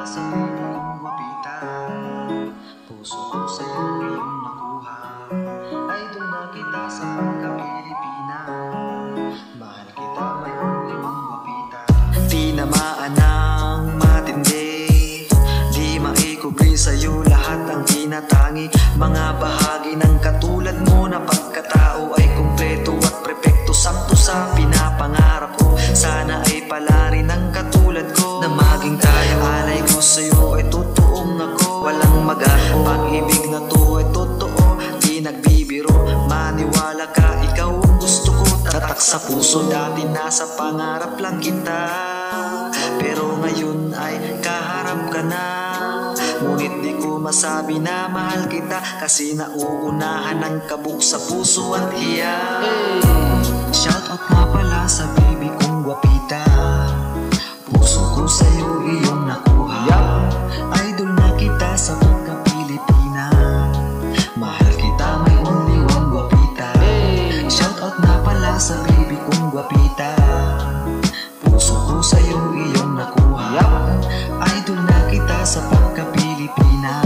sa piling kong wapita. Puso ko sa'yo iyong nakuha. Idol na kita sa pagka-Pilipina. Mahal kita, may ulimang wapita. Tinamaan ng matindi, di maikubli sa'yo lahat ang tinatangi. Mga bahagi ng katulad mo na pagkatao ay kumpleto at prepekto, sakto sa pinapangarap ko. Sana ay pala rin ang katulad ko na maging tayo. Alay ko sa'yo ay totoong ako, walang magaho. Pag-ibig na to ay totoo, di nagbibiro. Maniwala ka, ikaw ang gusto ko. Tatak sa puso, dati nasa pangarap lang kita, pero ngayon ay kaharap ka na. Ngunit di ko masabi na mahal kita, kasi nauunahan ang kabog sa puso at hiya. Shoutout nga pala sa baby kong wapita. Puso ko sa'yo iyong nakuha. Idol na kita sa pagka-Pilipina. Mahal kita, may only one wapita. Shoutout nga pala sa baby kong wapita. Puso ko sa'yo iyong nakuha. Idol na kita sa pagka-Pilipina.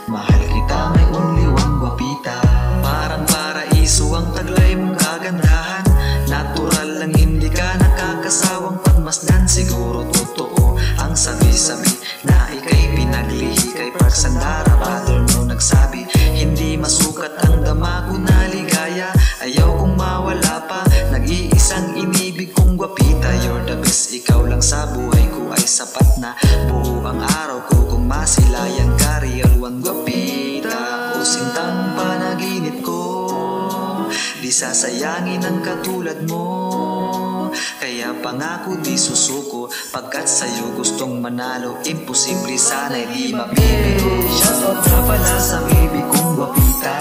Mahal kita, may only one wapita. Parang paraiso ang taglay mong kagandahan. Natural lang, hindi ka nakakasawang pagmasdan. Siguro totoo ang sabi-sabi na ika'y pinaglihi kay Pagsandara. Brother mo nagsabi, hindi masukat ang dama ko na ligaya. Ayaw kong mawala pa, nag-iisang inibig kong wapita. You're the best, ikaw lang sa buhay ko ay sapat na. Buo ang araw ko kung masilayan ka, real one wapita. O sintang panaginip ko, di sasayangin ang katulad mo. Kaya pangako di susuko, pagkat sa'yo gustong manalo. Imposible sana'y di mapipiro. Shoutout nga pala sa baby kong wapita.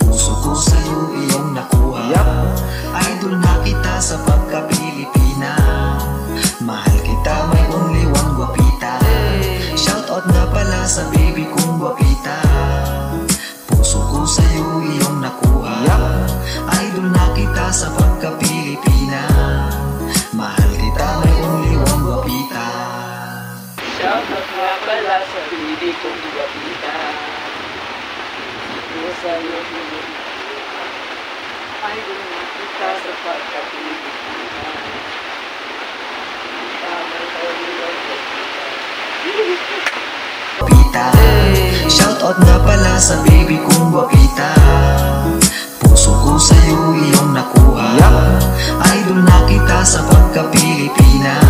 Puso ko sa'yo iyong nakuha. Idol na kita sa pagka-Pilipina. Mahal kita, may only one wapita. Shoutout nga pala sa baby kong wapita. Puso ko sa'yo iyong nakuha. Idol na kita sa pagka-Pilipina. Mahal kita, may only one wapita. Shoutout nga pala sa baby kong wapita. Puso sa'yo iyong idol na kita sa pagka-Pilipina. Shoutout nga pala sa baby kong wapita. Puso ko sa'yo iyong nakuha. Idol na kita sa pagka-Pilipina.